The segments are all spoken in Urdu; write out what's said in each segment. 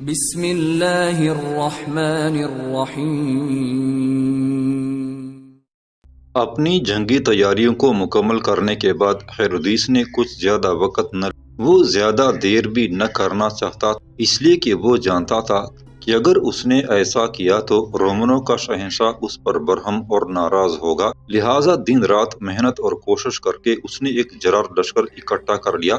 بسم اللہ الرحمن الرحیم۔ اپنی جنگی تیاریوں کو مکمل کرنے کے بعد ہیرودیس نے کچھ زیادہ وقت وہ زیادہ دیر بھی نہ کرنا چاہتا، اس لیے کہ وہ جانتا تھا کہ اگر اس نے ایسا کیا تو رومنوں کا شہنشاہ اس پر برہم اور ناراض ہوگا۔ لہٰذا دن رات محنت اور کوشش کر کے اس نے ایک جرار لشکر اکٹھا کر لیا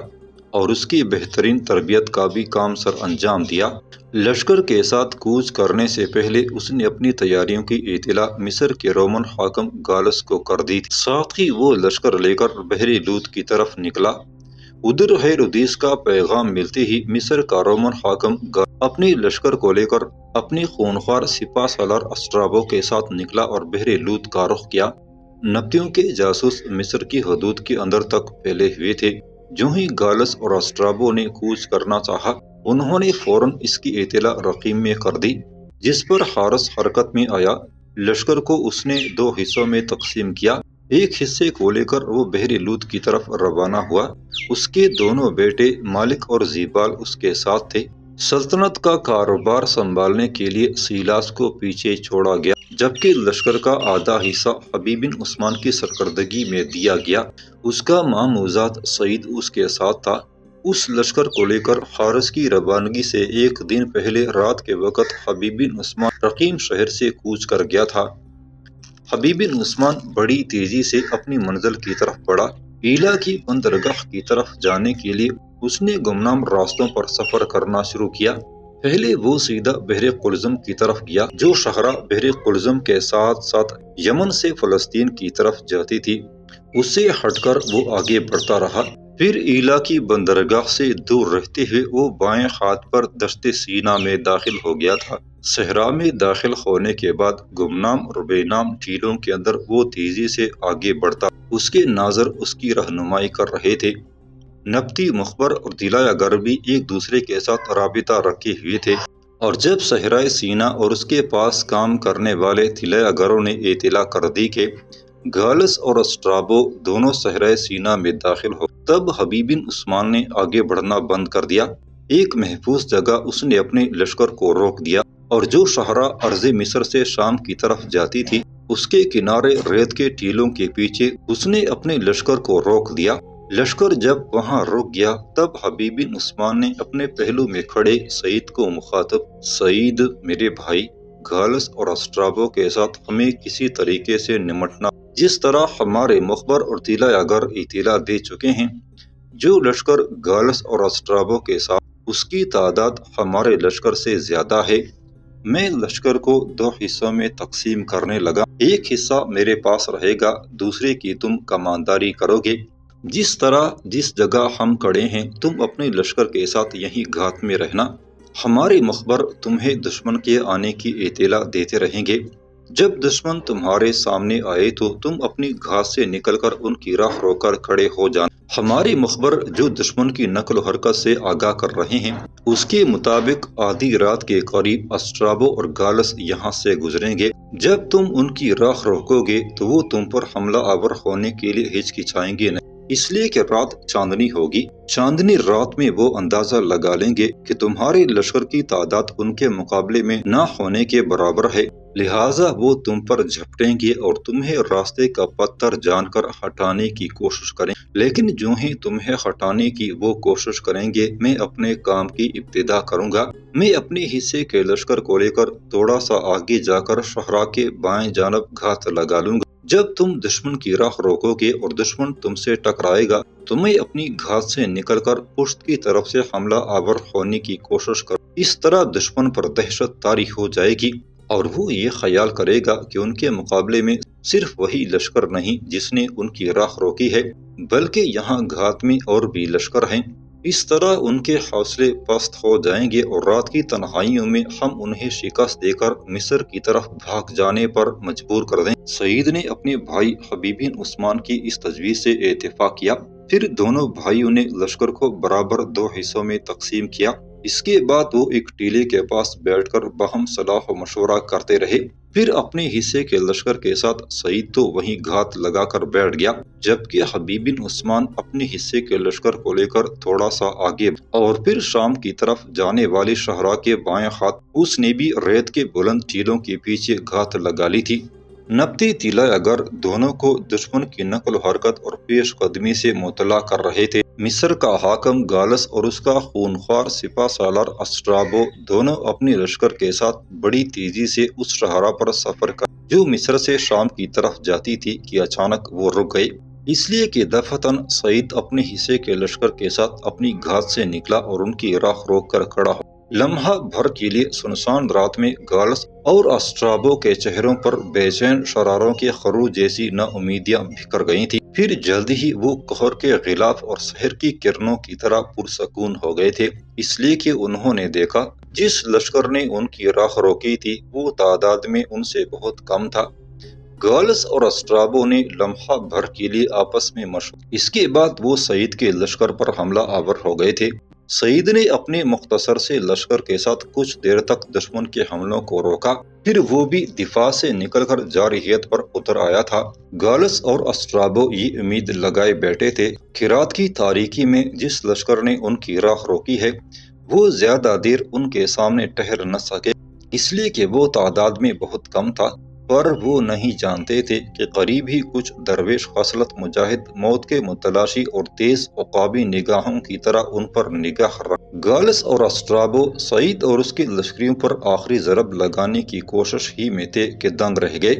اور اس کی بہترین تربیت کا بھی کام سر انجام دیا۔ لشکر کے ساتھ کوچ کرنے سے پہلے اس نے اپنی تیاریوں کی اطلاع مصر کے رومن حاکم گالس کو کر دی تھی۔ ساتھ ہی وہ لشکر لے کر بحر لوط کی طرف نکلا۔ ادھر ہیرودیس کا پیغام ملتے ہی مصر کا رومن حاکم گالس اپنے لشکر کو لے کر اپنی خونخوار سپہ سالار اسٹرابو کے ساتھ نکلا اور بحر لوط کا رخ کیا۔ نبطیوں کے جاسوس مصر کی حدود کے اندر تک پھیلے ہوئے تھے۔ جو ہی گالس اور اسٹرابو نے کوچ کرنا چاہا، انہوں نے فوراً اس کی اطلاع رقیم میں کر دی، جس پر حارس حرکت میں آیا۔ لشکر کو اس نے 2 حصوں میں تقسیم کیا۔ ایک حصے کو لے کر وہ بحر لوط کی طرف روانہ ہوا۔ اس کے دونوں بیٹے مالک اور زیبال اس کے ساتھ تھے۔ سلطنت کا کاروبار سنبھالنے کے لیے سیلاس کو پیچھے چھوڑا گیا، جبکہ لشکر کا آدھا حصہ حبیب بن عثمان کی سرکردگی میں دیا گیا۔ اس کا ماموزاد سعید اس کے ساتھ تھا۔ اس لشکر کو لے کر حارس کی روانگی سے ایک دن پہلے رات کے وقت حبیب بن عثمان رقیم شہر سے کوچ کر گیا تھا۔ حبیب بن عثمان بڑی تیزی سے اپنی منزل کی طرف بڑھا۔ ایلا کی بندرگاہ کی طرف جانے کے لیے اس نے گمنام راستوں پر سفر کرنا شروع کیا۔ پہلے وہ سیدھا بحر قلزم کی طرف گیا، جو شاہراہ بحر قلزم کے ساتھ ساتھ یمن سے فلسطین کی طرف جاتی تھی۔ اس سے ہٹ کر وہ آگے بڑھتا رہا۔ پھر ایلا کی بندرگاہ سے دور رہتے ہوئے وہ بائیں ہاتھ پر دشت سینا میں داخل ہو گیا تھا۔ صحرا میں داخل ہونے کے بعد گمنام ربینام ٹیلوں کے اندر وہ تیزی سے آگے بڑھتا۔ اس کے ناظر اس کی رہنمائی کر رہے تھے۔ نبطی مخبر اور طلایہ گر بھی ایک دوسرے کے ساتھ رابطہ رکھے ہوئے تھے، اور جب صحرائے سینا اور اس کے پاس کام کرنے والے طلایہ گروں نے اطلاع کر دی کہ گالس اور اسٹرابو دونوں صحرائے سینا میں داخل ہو، تب حبیب بن عثمان نے آگے بڑھنا بند کر دیا۔ ایک محفوظ جگہ اس نے اپنے لشکر کو روک دیا، اور جو شاہراہ ارض مصر سے شام کی طرف جاتی تھی، اس کے کنارے ریت کے ٹیلوں کے پیچھے اس نے اپنے لشکر کو روک دیا۔ لشکر جب وہاں رک گیا، تب حبیب بن عثمان نے اپنے پہلو میں کھڑے سعید کو مخاطب، سعید میرے بھائی، گالس اور اسٹرابو کے ساتھ ہمیں کسی طریقے سے نمٹنا، جس طرح ہمارے مخبر اور طلایہ گر اطلاع دے چکے ہیں۔ جو لشکر گالس اور اسٹرابو کے ساتھ، اس کی تعداد ہمارے لشکر سے زیادہ ہے۔ میں لشکر کو 2 حصوں میں تقسیم کرنے لگا۔ ایک حصہ میرے پاس رہے گا، دوسرے کی تم کمانداری کرو گے۔ جس طرح جس جگہ ہم کھڑے ہیں، تم اپنے لشکر کے ساتھ یہیں گھات میں رہنا۔ ہمارے مخبر تمہیں دشمن کے آنے کی اطلاع دیتے رہیں گے۔ جب دشمن تمہارے سامنے آئے تو تم اپنی گھات سے نکل کر ان کی راہ روک کر کھڑے ہو جانا۔ ہمارے مخبر جو دشمن کی نقل و حرکت سے آگاہ کر رہے ہیں، اس کے مطابق آدھی رات کے قریب اسٹرابو اور گالس یہاں سے گزریں گے۔ جب تم ان کی راہ روکو گے تو وہ تم پر حملہ آور ہونے کے لیے ہچکچائیں گے نہیں، اس لیے کہ رات چاندنی ہوگی۔ چاندنی رات میں وہ اندازہ لگا لیں گے کہ تمہارے لشکر کی تعداد ان کے مقابلے میں نہ ہونے کے برابر ہے، لہٰذا وہ تم پر جھپٹیں گے اور تمہیں راستے کا پتھر جان کر ہٹانے کی کوشش کریں، لیکن جو ہی تمہیں ہٹانے کی وہ کوشش کریں گے، میں اپنے کام کی ابتدا کروں گا۔ میں اپنے حصے کے لشکر کو لے کر تھوڑا سا آگے جا کر شاہراہ کے بائیں جانب گھات لگا لوں گا۔ جب تم دشمن کی راہ روکو گے اور دشمن تم سے ٹکرائے گا تو میں اپنی گھات سے نکل کر پشت کی طرف سے حملہ آور ہونے کی کوشش کروں۔ اس طرح دشمن پر دہشت طاری ہو جائے گی، اور وہ یہ خیال کرے گا کہ ان کے مقابلے میں صرف وہی لشکر نہیں جس نے ان کی راہ روکی ہے، بلکہ یہاں گھات میں اور بھی لشکر ہیں۔ اس طرح ان کے حوصلے پست ہو جائیں گے اور رات کی تنہائیوں میں ہم انہیں شکست دے کر مصر کی طرف بھاگ جانے پر مجبور کر دیں۔ سعید نے اپنے بھائی حبیب بن عثمان کی اس تجویز سے اتفاق کیا۔ پھر دونوں بھائیوں نے لشکر کو برابر 2 حصوں میں تقسیم کیا۔ اس کے بعد وہ ایک ٹیلے کے پاس بیٹھ کر باہم صلاح و مشورہ کرتے رہے۔ پھر اپنے حصے کے لشکر کے ساتھ سعید تو وہیں گھات لگا کر بیٹھ گیا، جبکہ حبیب بن عثمان اپنے حصے کے لشکر کو لے کر تھوڑا سا آگے اور پھر شام کی طرف جانے والی شہرا کے بائیں ہاتھ اس نے بھی ریت کے بلند ٹیلوں کے پیچھے گھات لگا لی تھی۔ نبطی طلع اگر دونوں کو دشمن کی نقل و حرکت اور پیش قدمی سے مطلع کر رہے تھے۔ مصر کا حاکم گالس اور اس کا خونخوار سپہ سالار اسٹرابو دونوں اپنی لشکر کے ساتھ بڑی تیزی سے اس شاہراہ پر سفر کر جو مصر سے شام کی طرف جاتی تھی کہ اچانک وہ رک گئے، اس لیے کہ دفعتاً سعید اپنے حصے کے لشکر کے ساتھ اپنی گھات سے نکلا اور ان کی راہ روک کر کھڑا ہو۔ لمحہ بھر کے لیے سنسان رات میں گالس اور اسٹرابو کے چہروں پر بے چین شراروں کے خروج جیسی نا امیدیاں بکھر گئی تھی، پھر جلد ہی وہ قہر کے غلاف اور سحر کی کرنوں کی طرح پرسکون ہو گئے تھے، اس لیے کہ انہوں نے دیکھا جس لشکر نے ان کی راہ روکی تھی وہ تعداد میں ان سے بہت کم تھا۔ گالس اور اسٹرابو نے لمحہ بھر کے لیے آپس میں مشورہ، اس کے بعد وہ سعید کے لشکر پر حملہ آور ہو گئے تھے۔ سعید نے اپنے مختصر سے لشکر کے ساتھ کچھ دیر تک دشمن کے حملوں کو روکا، پھر وہ بھی دفاع سے نکل کر جارحیت پر اتر آیا تھا۔ گالس اور اسٹرابو یہ امید لگائے بیٹھے تھے کہ رات کی تاریکی میں جس لشکر نے ان کی راہ روکی ہے وہ زیادہ دیر ان کے سامنے ٹھہر نہ سکے، اس لیے کہ وہ تعداد میں بہت کم تھا، پر وہ نہیں جانتے تھے کہ قریب ہی کچھ درویش خصلت مجاہد موت کے متلاشی اور تیز عقابی نگاہوں کی طرح ان پر نگاہ رکھ گالس اور اسٹرابو سعید اور اس کے لشکریوں پر آخری ضرب لگانے کی کوشش ہی میں تھے کہ دنگ رہ گئے،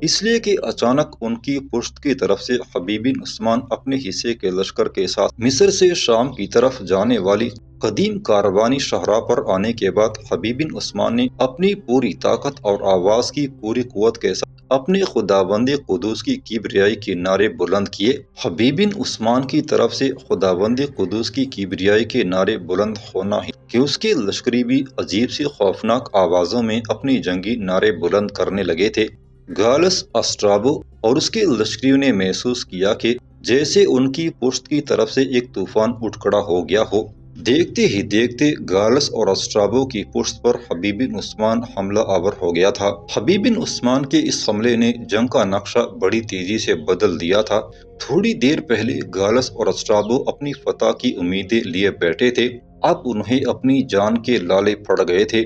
اس لیے کہ اچانک ان کی پشت کی طرف سے حبیب بن عثمان اپنے حصے کے لشکر کے ساتھ مصر سے شام کی طرف جانے والی قدیم کاروانی شاہراہ پر آنے کے بعد حبیب بن عثمان نے اپنی پوری طاقت اور آواز کی پوری قوت کے ساتھ اپنے خداوند قدوس کی کبریائی کے نعرے بلند کیے۔ حبیب بن عثمان کی طرف سے خداوند قدوس کی کبریائی کے نعرے بلند ہونا ہی کہ اس کے لشکری بھی عجیب سی خوفناک آوازوں میں اپنی جنگی نعرے بلند کرنے لگے تھے۔ گالس، اسٹرابو اور اس کے لشکریوں نے محسوس کیا کہ جیسے ان کی پشت کی طرف سے ایک طوفان اٹھ کھڑا ہو گیا ہو۔ دیکھتے ہی دیکھتے گالس اور اسٹرابو کی پشت پر حبیب بن عثمان حملہ آور ہو گیا تھا۔ حبیب بن عثمان کے اس حملے نے جنگ کا نقشہ بڑی تیزی سے بدل دیا تھا۔ تھوڑی دیر پہلے گالس اور اسٹرابو اپنی فتح کی امیدیں لیے بیٹھے تھے، اب انہیں اپنی جان کے لالے پڑ گئے تھے۔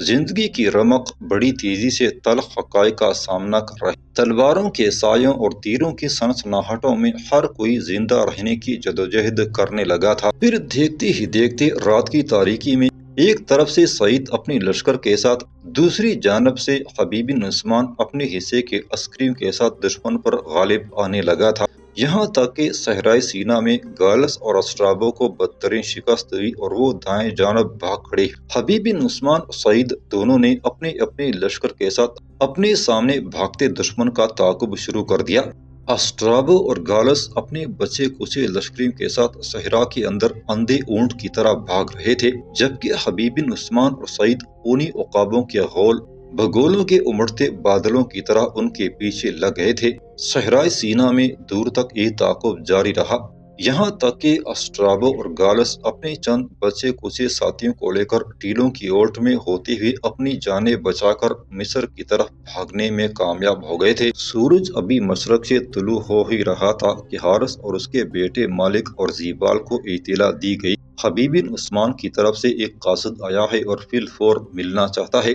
زندگی کی رمق بڑی تیزی سے تلخ حقائق کا سامنا کر رہی، تلواروں کے سایوں اور تیروں کی سنسناہٹوں میں ہر کوئی زندہ رہنے کی جدوجہد کرنے لگا تھا۔ پھر دیکھتے ہی دیکھتے رات کی تاریکی میں ایک طرف سے سعید اپنی لشکر کے ساتھ، دوسری جانب سے حبیب بن عثمان اپنے حصے کے عسکریوں کے ساتھ دشمن پر غالب آنے لگا تھا، یہاں تک کہ صحرائے سینا میں گالس اور اسٹرابو کو بدترین شکست ہوئی اور وہ دائیں جانب بھاگ کھڑے۔ حبیب بن عثمان اور سعید دونوں نے اپنے اپنے لشکر کے ساتھ اپنے سامنے بھاگتے دشمن کا تعاقب شروع کر دیا۔ اسٹرابو اور گالس اپنے بچے کچے لشکریوں کے ساتھ صحرا کے اندر اندھے اونٹ کی طرح بھاگ رہے تھے، جبکہ حبیب بن عثمان اور سعید خونی عقابوں کے غول بگولوں کے امڑتے بادلوں کی طرح ان کے پیچھے لگ گئے تھے۔ صحرائے سینا میں دور تک یہ تعاقب جاری رہا، یہاں تک کہ اسٹرابو اور گالس اپنے چند بچے کچے ساتھیوں کو لے کر ٹیلوں کی اوٹ میں ہوتے ہوئے اپنی جانیں بچا کر مصر کی طرف بھاگنے میں کامیاب ہو گئے تھے۔ سورج ابھی مشرق سے طلوع ہو ہی رہا تھا کہ حارث اور اس کے بیٹے مالک اور زیبال کو اطلاع دی گئی حبیب بن عثمان کی طرف سے ایک قاصد آیا ہے اور فی الفور ملنا چاہتا ہے۔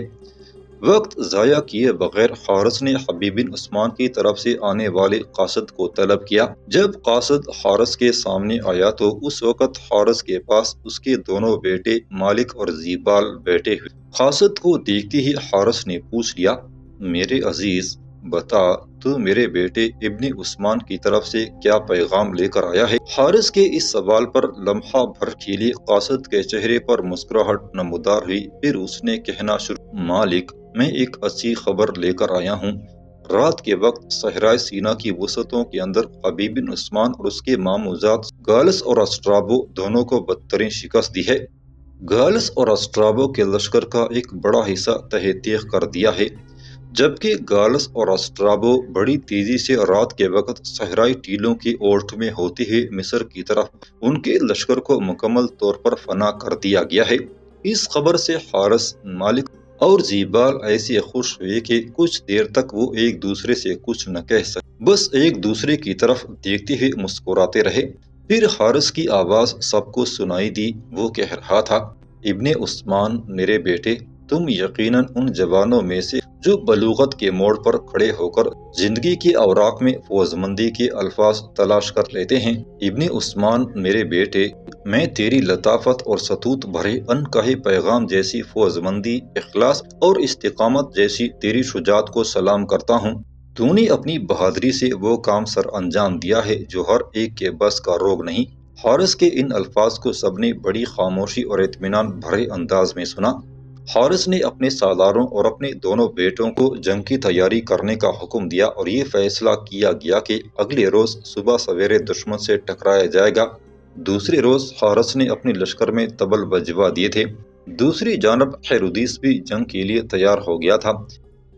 وقت ضائع کیے بغیر حارث نے حبیب بن عثمان کی طرف سے آنے والے قاصد کو طلب کیا۔ جب قاصد حارث کے سامنے آیا تو اس وقت حارث کے پاس اس کے دونوں بیٹے مالک اور زیبال بیٹھے ہوئے۔ قاصد کو دیکھتے ہی حارث نے پوچھ لیا، میرے عزیز بتا تو میرے بیٹے ابن عثمان کی طرف سے کیا پیغام لے کر آیا ہے؟ حارث کے اس سوال پر لمحہ بھر کے لیے قاصد کے چہرے پر مسکراہٹ نمودار ہوئی، پھر اس نے کہنا شروع، مالک میں ایک اچھی خبر لے کر آیا ہوں۔ رات کے وقت صحرائے سینا کی وسعتوں کے اندر حبیب بن عثمان اور اس کے ماموزاد گالس اور اسٹرابو دونوں کو بدترین شکست دی ہے۔ گالس اور اسٹرابو کے لشکر کا ایک بڑا حصہ تہہ تیغ کر دیا ہے، جبکہ گالس اور اسٹرابو بڑی تیزی سے رات کے وقت صحرائی ٹیلوں کی اوٹ میں ہوتے ہوئے مصر کی طرف ان کے لشکر کو مکمل طور پر فنا کر دیا گیا ہے۔ اس خبر سے حارث، مالک اور زیبال ایسے خوش ہوئے کہ کچھ دیر تک وہ ایک دوسرے سے کچھ نہ کہہ سکے، بس ایک دوسرے کی طرف دیکھتے ہوئے مسکراتے رہے۔ پھر حارث کی آواز سب کو سنائی دی، وہ کہہ رہا تھا، ابن عثمان میرے بیٹے، تم یقیناً ان جوانوں میں سے جو بلوغت کے موڑ پر کھڑے ہو کر زندگی کے اوراق میں فوزمندی کے الفاظ تلاش کر لیتے ہیں۔ ابن عثمان میرے بیٹے، میں تیری لطافت اور سطوت بھرے انکہے پیغام جیسی فوزمندی، اخلاص اور استقامت جیسی تیری شجاعت کو سلام کرتا ہوں۔ تو نے اپنی بہادری سے وہ کام سر انجام دیا ہے جو ہر ایک کے بس کا روگ نہیں۔ حارث کے ان الفاظ کو سب نے بڑی خاموشی اور اطمینان بھرے انداز میں سنا۔ حارث نے اپنے سالاروں اور اپنے دونوں بیٹوں کو جنگ کی تیاری کرنے کا حکم دیا اور یہ فیصلہ کیا گیا کہ اگلے روز صبح سویرے دشمن سے ٹکرایا جائے گا۔ دوسرے روز حارث نے اپنے لشکر میں تبل بجوا دیے تھے۔ دوسری جانب خیرودیس بھی جنگ کے لیے تیار ہو گیا تھا۔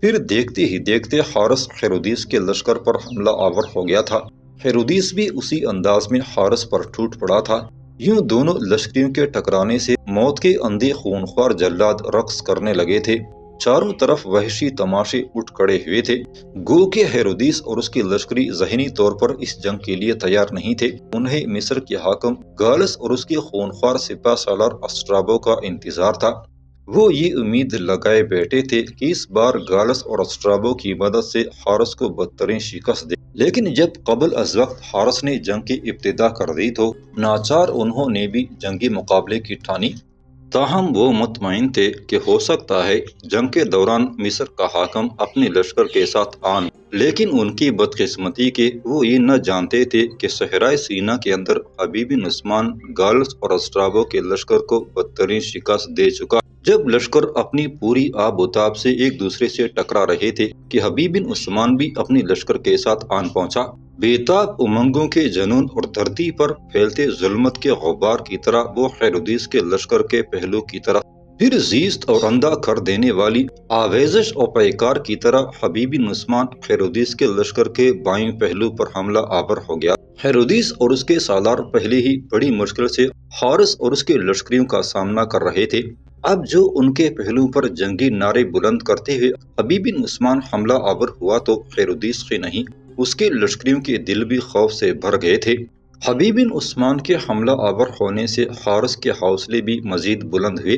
پھر دیکھتے ہی دیکھتے حارث خیرودیس کے لشکر پر حملہ آور ہو گیا تھا۔ خیرودیس بھی اسی انداز میں حارث پر ٹوٹ پڑا تھا۔ یوں دونوں لشکریوں کے ٹکرانے سے موت کے اندھے خونخوار جلاد رقص کرنے لگے تھے۔ چاروں طرف وحشی تماشے اٹھ کھڑے ہوئے تھے۔ گو کہ ہیرودیس اور اس کی لشکری ذہنی طور پر اس جنگ کے لیے تیار نہیں تھے۔ انہیں مصر کے حاکم گالس اور اس کے خونخوار سپہ سالار اسٹرابو کا انتظار تھا۔ وہ یہ امید لگائے بیٹھے تھے کہ اس بار گالس اور اسٹرابو کی مدد سے حارث کو بدترین شکست دے۔ لیکن جب قبل از وقت حارث نے جنگ کی ابتدا کر دی تو ناچار انہوں نے بھی جنگی مقابلے کی ٹھانی۔ تاہم وہ مطمئن تھے کہ ہو سکتا ہے جنگ کے دوران مصر کا حاکم اپنے لشکر کے ساتھ آن، لیکن ان کی بدقسمتی کہ وہ یہ نہ جانتے تھے کہ صحرائے سینا کے اندر حبیب بن عثمان گالس اور اسٹرابو کے لشکر کو بدترین شکست دے چکا۔ جب لشکر اپنی پوری آب و تاب سے ایک دوسرے سے ٹکرا رہے تھے کہ حبیب بن عثمان بھی اپنے لشکر کے ساتھ آن پہنچا۔ بے تاب امنگوں کے جنون اور دھرتی پر پھیلتے ظلمت کے غبار کی طرح وہ خیرودیس کے لشکر کے پہلو کی طرف، پھر زیست اور اندھا کر دینے والی آویزش اور پیکار کی طرح حبیب بن عثمان خیرودیس کے لشکر کے بائیں پہلو پر حملہ آور ہو گیا۔ خیرودیس اور اس کے سالار پہلے ہی بڑی مشکل سے حارث اور اس کے لشکریوں کا سامنا کر رہے تھے۔ اب جو ان کے پہلو پر جنگی نعرے بلند کرتے ہوئے حبیب بن عثمان حملہ آور ہوا تو خیرودیس کے نہیں، اس کے لشکریوں کے دل بھی خوف سے بھر گئے تھے۔ حبیب بن عثمان کے حملہ آور ہونے سے حارث کے حوصلے بھی مزید بلند ہوئے۔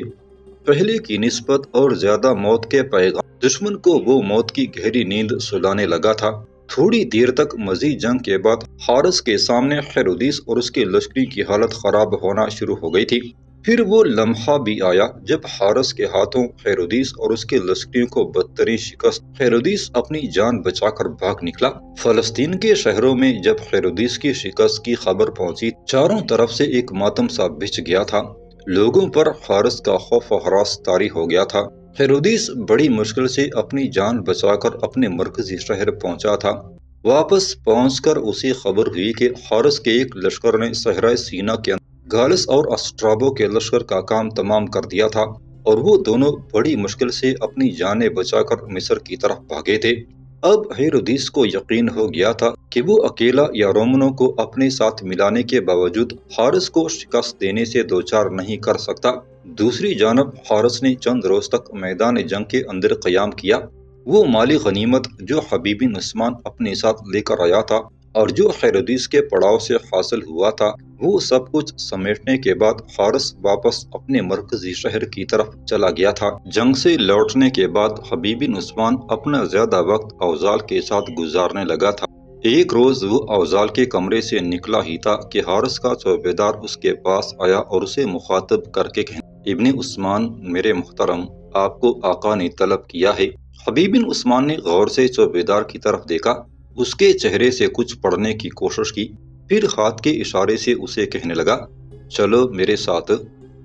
پہلے کی نسبت اور زیادہ موت کے پیغام دشمن کو وہ موت کی گہری نیند سلانے لگا تھا۔ تھوڑی دیر تک مزید جنگ کے بعد حارث کے سامنے خیرودیس اور اس کے لشکری کی حالت خراب ہونا شروع ہو گئی تھی۔ پھر وہ لمحہ بھی آیا جب حارث کے ہاتھوں خیرودیس اور اس کے لشکریوں کو بدترین شکست۔ خیرودیس اپنی جان بچا کر بھاگ نکلا۔ فلسطین کے شہروں میں جب خیرودیس کی شکست کی خبر پہنچی، چاروں طرف سے ایک ماتم سا بچھ گیا تھا۔ لوگوں پر حارث کا خوف و ہراس طاری ہو گیا تھا۔ خیرودیس بڑی مشکل سے اپنی جان بچا کر اپنے مرکزی شہر پہنچا تھا۔ واپس پہنچ کر اسے خبر ہوئی کہ حارث کے ایک لشکر نے صحرائے سینا کے اندر گالس اور اسٹرابو کے لشکر کا کام تمام کر دیا تھا اور وہ دونوں بڑی مشکل سے اپنی جانیں بچا کر مصر کی طرف بھاگے تھے۔ اب ہیرودیس کو یقین ہو گیا تھا کہ وہ اکیلا یا رومنوں کو اپنے ساتھ ملانے کے باوجود حارث کو شکست دینے سے دوچار نہیں کر سکتا۔ دوسری جانب حارث نے چند روز تک میدان جنگ کے اندر قیام کیا۔ وہ مالی غنیمت جو حبیب بن عثمان اپنے ساتھ لے کر آیا تھا اور جو خیرودیس کے پڑاؤ سے حاصل ہوا تھا، وہ سب کچھ سمیٹنے کے بعد حارث واپس اپنے مرکزی شہر کی طرف چلا گیا تھا۔ جنگ سے لوٹنے کے بعد حبیب بن عثمان اپنا زیادہ وقت اوزال کے ساتھ گزارنے لگا تھا۔ ایک روز وہ اوزال کے کمرے سے نکلا ہی تھا کہ حارث کا چوبیدار اس کے پاس آیا اور اسے مخاطب کر کے کہا، ابن عثمان میرے محترم، آپ کو آقا نے طلب کیا ہے۔ حبیب بن عثمان نے غور سے چوبیدار کی طرف دیکھا، اس کے چہرے سے کچھ پڑھنے کی کوشش کی، پھر ہاتھ کے اشارے سے اسے کہنے لگا، چلو میرے ساتھ۔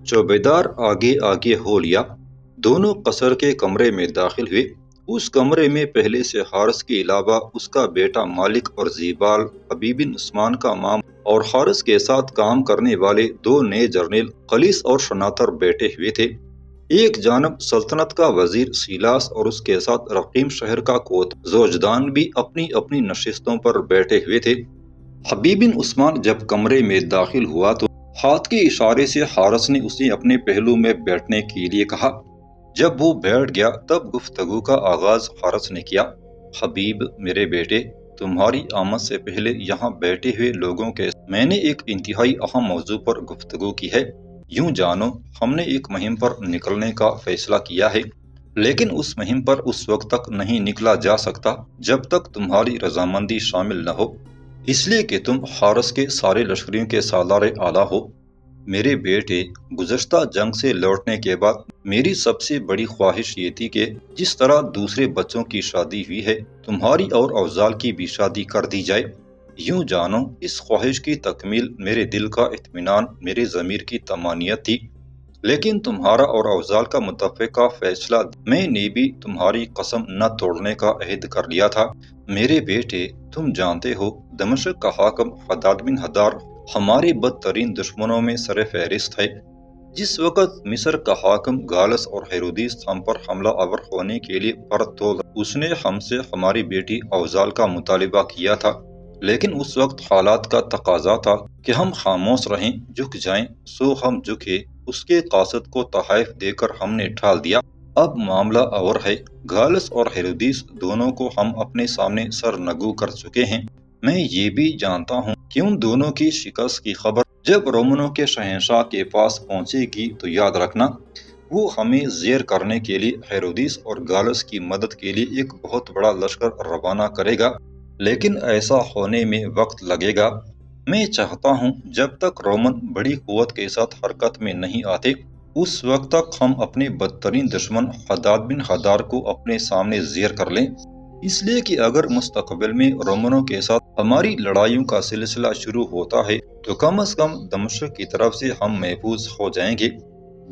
چوبیدار آگے آگے ہو لیا۔ دونوں قصر کے کمرے میں داخل ہوئے۔ اس کمرے میں پہلے سے حارث کے علاوہ اس کا بیٹا مالک اور زیبال، حبیب بن عثمان کا مام اور حارث کے ساتھ کام کرنے والے دو نئے جرنیل خلیص اور شناتر بیٹھے ہوئے تھے۔ ایک جانب سلطنت کا وزیر سیلاس اور اس کے ساتھ رقیم شہر کا کوت زوجدان بھی اپنی اپنی نشستوں پر بیٹھے ہوئے تھے۔ حبیب بن عثمان جب کمرے میں داخل ہوا تو ہاتھ کے اشارے سے حارث نے اسے اپنے پہلو میں بیٹھنے کے لیے کہا۔ جب وہ بیٹھ گیا تب گفتگو کا آغاز حارث نے کیا۔ حبیب میرے بیٹے، تمہاری آمد سے پہلے یہاں بیٹھے ہوئے لوگوں کے میں نے ایک انتہائی اہم موضوع پر گفتگو کی ہے۔ یوں جانو، ہم نے ایک مہم پر نکلنے کا فیصلہ کیا ہے، لیکن اس مہم پر اس وقت تک نہیں نکلا جا سکتا جب تک تمہاری رضامندی شامل نہ ہو، اس لیے کہ تم حارث کے سارے لشکریوں کے سالار اعلیٰ ہو۔ میرے بیٹے، گزشتہ جنگ سے لوٹنے کے بعد میری سب سے بڑی خواہش یہ تھی کہ جس طرح دوسرے بچوں کی شادی ہوئی ہے، تمہاری اور افضال کی بھی شادی کر دی جائے۔ یوں جانو، اس خواہش کی تکمیل میرے دل کا اطمینان، میرے ضمیر کی طمانینت تھی، لیکن تمہارا اور افضال کا متفقہ فیصلہ میں نے بھی تمہاری قسم نہ توڑنے کا عہد کر لیا تھا۔ میرے بیٹے، تم جانتے ہو دمشق کا حاکم حداد بن حدار ہمارے بدترین دشمنوں میں سر فہرست ہے۔ جس وقت مصر کا حاکم گالس اور ہیرودیس ہم پر حملہ آور ہونے کے لیے پر تول، اس نے ہم سے ہماری بیٹی افضال کا مطالبہ کیا تھا، لیکن اس وقت حالات کا تقاضا تھا کہ ہم خاموش رہیں، جھک جائیں، سو ہم جھکے، اس کے قاصد کو تحائف دے کر ہم نے ٹال دیا۔ اب معاملہ اور ہے، گالس اور ہیرودیس دونوں کو ہم اپنے سامنے سر نگو کر چکے ہیں۔ میں یہ بھی جانتا ہوں کہ ان دونوں کی شکست کی خبر جب رومنوں کے شہنشاہ کے پاس پہنچے گی تو یاد رکھنا، وہ ہمیں زیر کرنے کے لیے ہیرودیس اور گالس کی مدد کے لیے ایک بہت بڑا لشکر روانہ کرے گا، لیکن ایسا ہونے میں وقت لگے گا۔ میں چاہتا ہوں جب تک رومن بڑی قوت کے ساتھ حرکت میں نہیں آتے، اس وقت تک ہم اپنے بدترین دشمن حداد بن حدار کو اپنے سامنے زیر کر لیں، اس لیے کہ اگر مستقبل میں رومنوں کے ساتھ ہماری لڑائیوں کا سلسلہ شروع ہوتا ہے تو کم از کم دمشق کی طرف سے ہم محفوظ ہو جائیں گے۔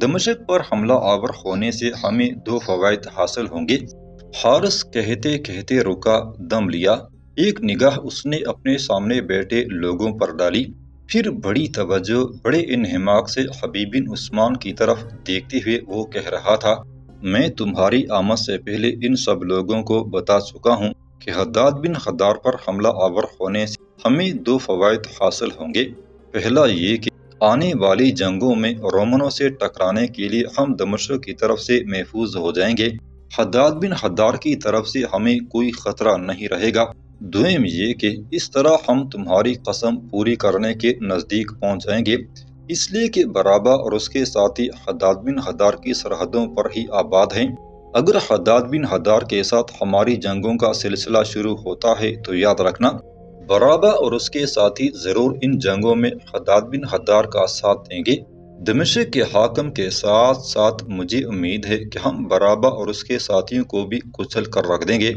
دمشق پر حملہ آور ہونے سے ہمیں دو فوائد حاصل ہوں گے۔ حارث کہتے کہتے رکا، دم لیا، ایک نگاہ اس نے اپنے سامنے بیٹھے لوگوں پر ڈالی، پھر بڑی توجہ، بڑے انہماک سے حبیب بن عثمان کی طرف دیکھتے ہوئے وہ کہہ رہا تھا، میں تمہاری آمد سے پہلے ان سب لوگوں کو بتا چکا ہوں کہ حداد بن حدار پر حملہ آور ہونے سے ہمیں دو فوائد حاصل ہوں گے۔ پہلا یہ کہ آنے والی جنگوں میں رومنوں سے ٹکرانے کے لیے ہم دمشق کی طرف سے محفوظ ہو جائیں گے، حداد بن حدار کی طرف سے ہمیں کوئی خطرہ نہیں رہے گا۔ دوم یہ کہ اس طرح ہم تمہاری قسم پوری کرنے کے نزدیک پہنچ جائیں گے، اس لیے کہ برابا اور اس کے ساتھی حداد بن حدار کی سرحدوں پر ہی آباد ہیں۔ اگر حداد بن حدار کے ساتھ ہماری جنگوں کا سلسلہ شروع ہوتا ہے تو یاد رکھنا، برابا اور اس کے ساتھی ضرور ان جنگوں میں حداد بن حدار کا ساتھ دیں گے۔ دمشق کے حاکم کے ساتھ ساتھ مجھے امید ہے کہ ہم برابا اور اس کے ساتھیوں کو بھی کچل کر رکھ دیں گے۔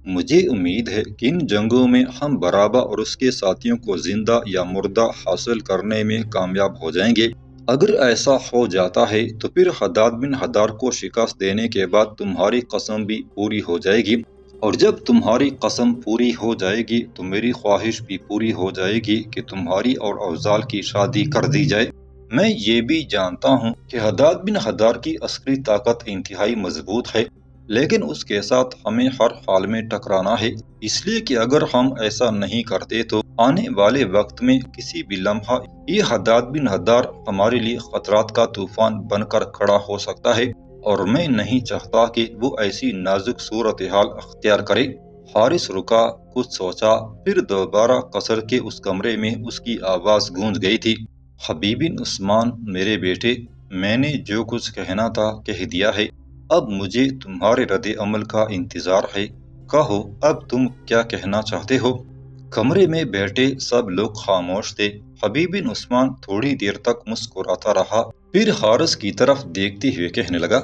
مجھے امید ہے کہ ان جنگوں میں ہم برابا اور اس کے ساتھیوں کو زندہ یا مردہ حاصل کرنے میں کامیاب ہو جائیں گے۔ اگر ایسا ہو جاتا ہے تو پھر حداد بن حدار کو شکست دینے کے بعد تمہاری قسم بھی پوری ہو جائے گی، اور جب تمہاری قسم پوری ہو جائے گی تو میری خواہش بھی پوری ہو جائے گی کہ تمہاری اور افضال کی شادی کر دی جائے۔ میں یہ بھی جانتا ہوں کہ حداد بن حدار کی عسکری طاقت انتہائی مضبوط ہے، لیکن اس کے ساتھ ہمیں ہر حال میں ٹکرانا ہے، اس لیے کہ اگر ہم ایسا نہیں کرتے تو آنے والے وقت میں کسی بھی لمحہ یہ حداد بن حدار ہمارے لیے خطرات کا طوفان بن کر کھڑا ہو سکتا ہے، اور میں نہیں چاہتا کہ وہ ایسی نازک صورتحال اختیار کرے۔ حارث رکا، کچھ سوچا، پھر دوبارہ قصر کے اس کمرے میں اس کی آواز گونج گئی تھی، حبیب بن عثمان میرے بیٹے، میں نے جو کچھ کہنا تھا کہہ دیا ہے، اب مجھے تمہارے رد عمل کا انتظار ہے، کہو اب تم کیا کہنا چاہتے ہو۔ کمرے میں بیٹھے سب لوگ خاموش تھے۔ حبیب بن عثمان تھوڑی دیر تک مسکراتا رہا، پھر حارث کی طرف دیکھتے ہوئے کہنے لگا،